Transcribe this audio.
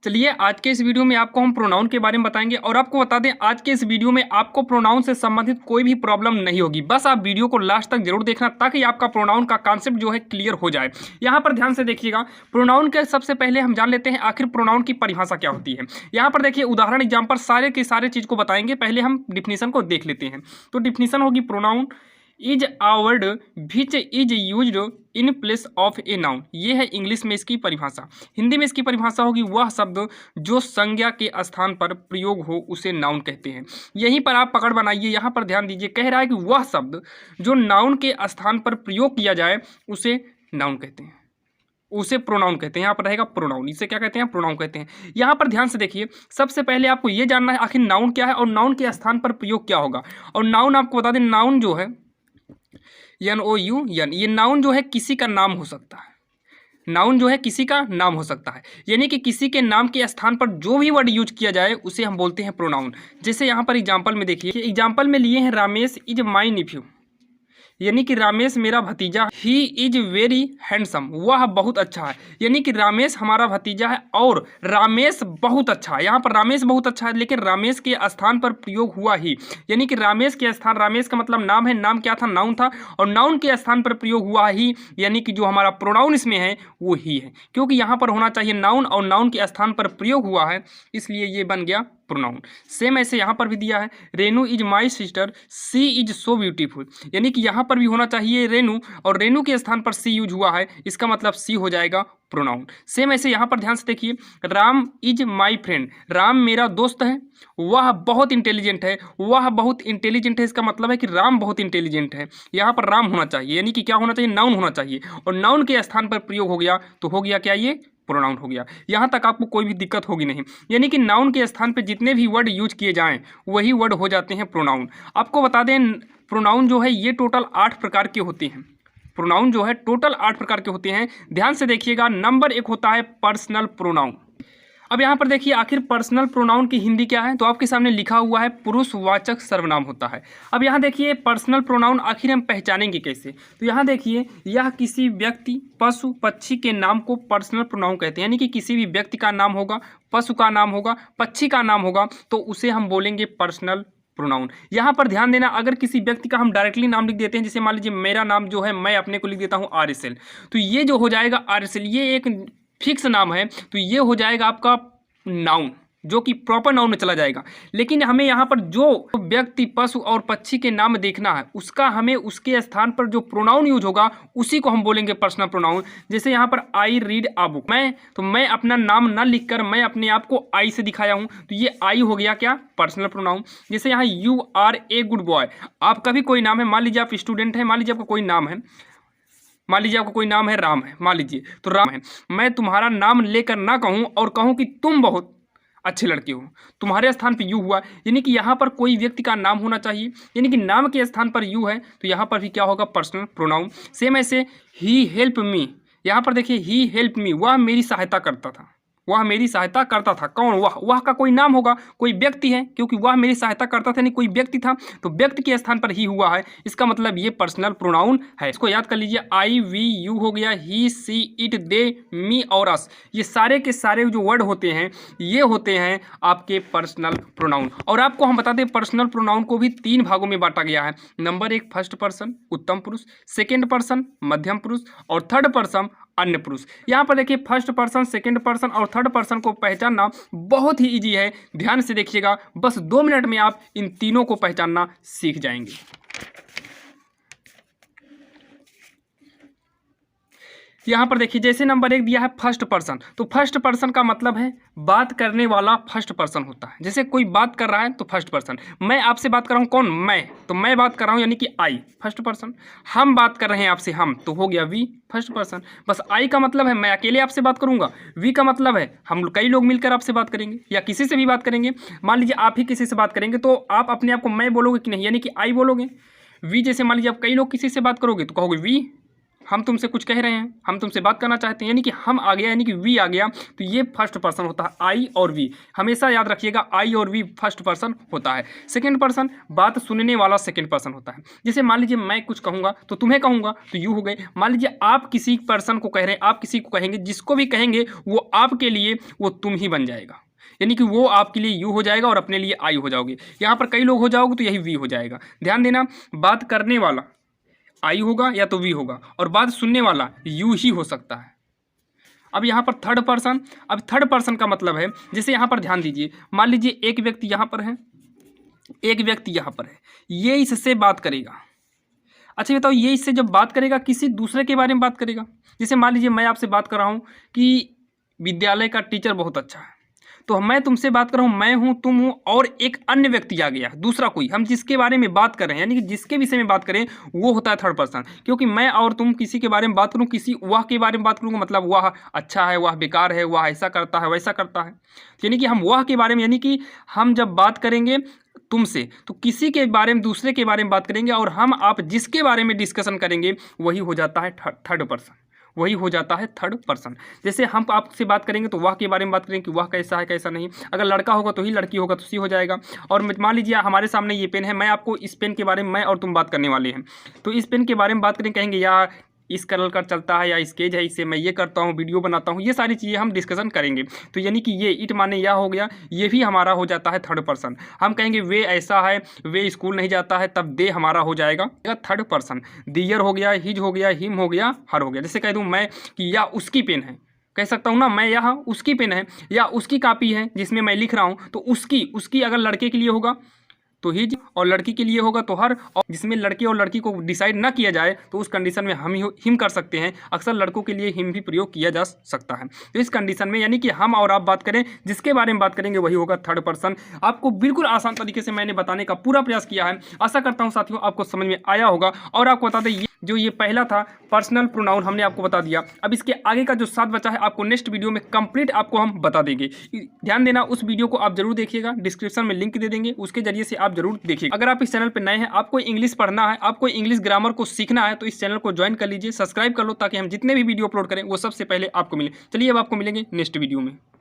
चलिए आज के इस वीडियो में आपको हम प्रोनाउन के बारे में बताएंगे और आपको बता दें आज के इस वीडियो में आपको प्रोनाउन से संबंधित कोई भी प्रॉब्लम नहीं होगी। बस आप वीडियो को लास्ट तक जरूर देखना ताकि आपका प्रोनाउन का कॉन्सेप्ट जो है क्लियर हो जाए। यहाँ पर ध्यान से देखिएगा, प्रोनाउन के सबसे पहले हम जान लेते हैं आखिर प्रोनाउन की परिभाषा क्या होती है। यहाँ पर देखिए उदाहरण एग्जाम्पल सारे के सारे चीज़ को बताएंगे। पहले हम डिफिनीशन को देख लेते हैं। तो डिफिनीशन होगी pronoun is a word which is used in place of a noun. ये है इंग्लिश में इसकी परिभाषा। हिंदी में इसकी परिभाषा होगी वह शब्द जो संज्ञा के स्थान पर प्रयोग हो उसे नाउन कहते हैं। यहीं पर आप पकड़ बनाइए, यहाँ पर ध्यान दीजिए। कह रहा है कि वह शब्द जो नाउन के स्थान पर प्रयोग किया जाए उसे नाउन कहते हैं, उसे प्रोनाउन कहते हैं। यहाँ पर रहेगा प्रोनाउन, इसे क्या कहते हैं? प्रोनाउन कहते हैं। यहाँ पर ध्यान से देखिए, सबसे पहले आपको ये जानना है आखिर नाउन क्या है और नाउन के स्थान पर प्रयोग क्या होगा। और नाउन आपको बता दें, नाउन जो है NOUN, ये नाउन जो है किसी का नाम हो सकता है। नाउन जो है किसी का नाम हो सकता है, यानी कि किसी के नाम के स्थान पर जो भी वर्ड यूज किया जाए उसे हम बोलते हैं प्रोनाउन। जैसे यहाँ पर एग्जाम्पल में देखिए, एग्जाम्पल में लिए हैं रामेश इज माई निफ्यू, यानी कि रामेश मेरा भतीजा। ही इज वेरी हैंडसम, वह बहुत अच्छा है, यानी कि रामेश हमारा भतीजा है और रामेश बहुत अच्छा है। यहाँ पर रामेश बहुत अच्छा है लेकिन रामेश के स्थान पर प्रयोग हुआ ही, यानी कि रामेश के स्थान, रामेश का मतलब नाम है, नाम क्या था? नाउन था, और नाउन के स्थान पर प्रयोग हुआ ही, यानी कि जो हमारा प्रोनाउन इसमें है वो ही है। क्योंकि यहाँ पर होना चाहिए नाउन और नाउन के स्थान पर प्रयोग हुआ है, इसलिए ये बन गया प्रोनाउन। सेम ऐसे यहाँ पर भी दिया है, Renu is my sister she is so beautiful, यानी कि यहाँ पर भी होना चाहिए रेनू और रेनू के स्थान पर सी यूज हुआ है, इसका मतलब सी हो जाएगा प्रोनाउन। सेम ऐसे यहाँ पर ध्यान से देखिए, Ram is my friend, Ram मेरा दोस्त है, वह बहुत इंटेलिजेंट है, वह बहुत इंटेलिजेंट है, इसका मतलब है कि राम बहुत इंटेलिजेंट है। यहाँ पर राम होना चाहिए, यानी कि क्या होना चाहिए? नाउन होना चाहिए, और नाउन के स्थान पर प्रयोग हो गया तो हो गया क्या? ये प्रोनाउन हो गया। यहाँ तक आपको कोई भी दिक्कत होगी नहीं, यानी कि नाउन के स्थान पे जितने भी वर्ड यूज किए जाएं वही वर्ड हो जाते हैं प्रोनाउन। आपको बता दें प्रोनाउन जो है ये टोटल 8 प्रकार के होते हैं। प्रोनाउन जो है टोटल 8 प्रकार के होते हैं। ध्यान से देखिएगा, नंबर 1 होता है पर्सनल प्रोनाउन। अब यहाँ पर देखिए आखिर पर्सनल प्रोनाउन की हिंदी क्या है, तो आपके सामने लिखा हुआ है पुरुषवाचक सर्वनाम होता है। अब यहाँ देखिए पर्सनल प्रोनाउन आखिर हम पहचानेंगे कैसे, तो यहाँ देखिए यह किसी व्यक्ति, पशु, पक्षी के नाम को पर्सनल प्रोनाउन कहते हैं, यानी कि किसी भी व्यक्ति का नाम होगा, पशु का नाम होगा, पक्षी का नाम होगा तो उसे हम बोलेंगे पर्सनल प्रोनाउन। यहाँ पर ध्यान देना, अगर किसी व्यक्ति का हम डायरेक्टली नाम लिख देते हैं, जैसे मान लीजिए मेरा नाम जो है मैं अपने को लिख देता हूँ RSL, तो ये जो हो जाएगा RSL, ये एक फिक्स नाम है, तो ये हो जाएगा आपका नाउन, जो कि प्रॉपर नाउन में चला जाएगा। लेकिन हमें यहाँ पर जो व्यक्ति, पशु और पक्षी के नाम देखना है, उसका हमें उसके स्थान पर जो प्रोनाउन यूज होगा उसी को हम बोलेंगे पर्सनल प्रोनाउन। जैसे यहाँ पर आई रीड अ बुक, मैं अपना नाम ना लिखकर मैं अपने आप को आई से दिखाया हूँ, तो ये आई हो गया क्या? Personal pronoun. जैसे यहाँ you are a good boy, आपका भी कोई नाम है, मान लीजिए आप स्टूडेंट हैं, मान लीजिए आपका कोई नाम है, मान लीजिए आपका कोई नाम है राम है, मान लीजिए तो राम है, मैं तुम्हारा नाम लेकर ना कहूँ और कहूँ कि तुम बहुत अच्छे लड़के हो, तुम्हारे स्थान पे यू हुआ, यानी कि यहाँ पर कोई व्यक्ति का नाम होना चाहिए, यानी कि नाम के स्थान पर यू है तो यहाँ पर भी क्या होगा? Personal pronoun. सेम ऐसे ही हेल्प मी, यहाँ पर देखिए ही हेल्प मी, वह मेरी सहायता करता था, वह मेरी सहायता करता था। कौन? वह का कोई नाम होगा, कोई व्यक्ति है, क्योंकि वह मेरी सहायता करता था, नहीं कोई व्यक्ति था, तो व्यक्ति के स्थान पर ही हुआ है, इसका मतलब ये पर्सनल प्रोनाउन है। इसको याद कर लीजिए, आई वी यू हो गया, ही सी इट दे मी और अस, ये सारे के सारे जो वर्ड होते हैं ये होते हैं आपके पर्सनल प्रोनाउन। और आपको हम बता दें पर्सनल प्रोनाउन को भी 3 भागों में बांटा गया है। नंबर 1 फर्स्ट पर्सन उत्तम पुरुष, सेकेंड पर्सन मध्यम पुरुष और थर्ड पर्सन अन्य पुरुष। यहाँ पर देखिए फर्स्ट पर्सन, सेकंड पर्सन और थर्ड पर्सन को पहचानना बहुत ही इजी है। ध्यान से देखिएगा, बस 2 मिनट में आप इन तीनों को पहचानना सीख जाएंगे। यहाँ पर देखिए जैसे नंबर 1 दिया है फर्स्ट पर्सन, तो फर्स्ट पर्सन का मतलब है बात करने वाला फर्स्ट पर्सन होता है। जैसे कोई बात कर रहा है तो फर्स्ट पर्सन, मैं आपसे बात कर रहा हूँ, कौन? मैं, तो मैं बात कर रहा हूँ यानी कि आई फर्स्ट पर्सन। हम बात कर रहे हैं आपसे, हम, तो हो गया वी फर्स्ट पर्सन। बस आई का मतलब है मैं अकेले आपसे बात करूंगा, वी का मतलब है हम कई लोग मिलकर आपसे बात करेंगे या किसी से भी बात करेंगे। मान लीजिए आप ही किसी से बात करेंगे तो आप अपने आप को मैं बोलोगे कि नहीं, यानी कि आई बोलोगे। वी जैसे मान लीजिए आप कई लोग किसी से बात करोगे तो कहोगे वी, हम तुमसे कुछ कह रहे हैं, हम तुमसे बात करना चाहते हैं, यानी कि हम आ गया, यानी कि वी आ गया, तो ये फर्स्ट पर्सन होता है, आई और वी। हमेशा याद रखिएगा, आई और वी फर्स्ट पर्सन होता है। सेकंड पर्सन बात सुनने वाला सेकंड पर्सन होता है। जैसे मान लीजिए मैं कुछ कहूँगा तो तुम्हें कहूँगा, तो यू हो गए। मान लीजिए आप किसी पर्सन को कह रहे हैं, आप किसी को कहेंगे, जिसको भी कहेंगे वो आपके लिए वो तुम ही बन जाएगा, यानी कि वो आपके लिए यू हो जाएगा और अपने लिए आई हो जाओगे। यहाँ पर कई लोग हो जाओगे तो यही वी हो जाएगा। ध्यान देना, बात करने वाला आई होगा या तो वी होगा, और बात सुनने वाला यू ही हो सकता है। अब यहाँ पर थर्ड पर्सन, अब थर्ड पर्सन का मतलब है, जैसे यहाँ पर ध्यान दीजिए, मान लीजिए एक व्यक्ति यहाँ पर है, एक व्यक्ति यहाँ पर है, ये इससे बात करेगा। अच्छा बताओ, ये इससे जब बात करेगा किसी दूसरे के बारे में बात करेगा। जैसे मान लीजिए मैं आपसे बात कर रहा हूँ कि विद्यालय का टीचर बहुत अच्छा है, तो मैं तुमसे बात कर रहा हूँ, मैं हूँ, तुम हूँ, और एक अन्य व्यक्ति आ गया, दूसरा कोई, हम जिसके बारे में बात कर रहे हैं, यानी कि जिसके विषय में बात करें वो होता है थर्ड पर्सन। क्योंकि मैं और तुम किसी के बारे में बात करूँ, किसी वह के बारे में बात करूँगा, मतलब वह अच्छा है, वह बेकार है, वह ऐसा करता है, वैसा करता है, यानी कि हम वह के बारे में, यानी कि हम जब बात करेंगे तुमसे तो किसी के बारे में, दूसरे के बारे में बात करेंगे, और हम आप जिसके बारे में डिस्कशन करेंगे वही हो जाता है थर्ड पर्सन, वही हो जाता है थर्ड पर्सन। जैसे हम आपसे बात करेंगे तो वह के बारे में बात करेंगे कि वह कैसा है, कैसा नहीं। अगर लड़का होगा तो ही, लड़की होगा तो सी हो जाएगा। और मान लीजिए हमारे सामने ये पेन है, मैं आपको इस पेन के बारे में, मैं और तुम बात करने वाले हैं, तो इस पेन के बारे में बात करेंगे, कहेंगे यार इस कलर का चलता है, या स्केच है, इससे मैं ये करता हूँ, वीडियो बनाता हूँ, ये सारी चीज़ें हम डिस्कसन करेंगे। तो यानी कि ये इट माने यह हो गया, ये भी हमारा हो जाता है थर्ड पर्सन। हम कहेंगे वे ऐसा है, वे स्कूल नहीं जाता है, तब दे हमारा हो जाएगा थर्ड पर्सन। दियर हो गया, हिज हो गया, हिम हो गया, हर हो गया। जैसे कह दूँ मैं कि या उसकी पेन है, कह सकता हूँ ना मैं, यहाँ उसकी पेन है, या उसकी कापी है जिसमें मैं लिख रहा हूँ, तो उसकी अगर लड़के के लिए होगा तो हिज, और लड़की के लिए होगा तो हर। और जिसमें लड़के और लड़की को डिसाइड ना किया जाए तो उस कंडीशन में हम हिम कर सकते हैं। अक्सर लड़कों के लिए हिम भी प्रयोग किया जा सकता है। तो इस कंडीशन में यानी कि हम और आप बात करें, जिसके बारे में बात करेंगे वही होगा थर्ड पर्सन। आपको बिल्कुल आसान तरीके से मैंने बताने का पूरा प्रयास किया है। आशा करता हूँ साथियों आपको समझ में आया होगा। और आपको बता दें, जो ये पहला था पर्सनल प्रोनाउन हमने आपको बता दिया। अब इसके आगे का जो 7 बचा है आपको नेक्स्ट वीडियो में कंप्लीट आपको हम बता देंगे। ध्यान देना, उस वीडियो को आप जरूर देखिएगा, डिस्क्रिप्शन में लिंक दे देंगे, उसके जरिए से आप जरूर देखिएगा। अगर आप इस चैनल पर नए हैं, आपको इंग्लिश पढ़ना है, आपको इंग्लिश ग्रामर को सीखना है, तो इस चैनल को ज्वाइन कर लीजिए, सब्सक्राइब कर लो, ताकि हम जितने भी वीडियो अपलोड करें वो सबसे पहले आपको मिले। चलिए अब आपको मिलेंगे नेक्स्ट वीडियो में।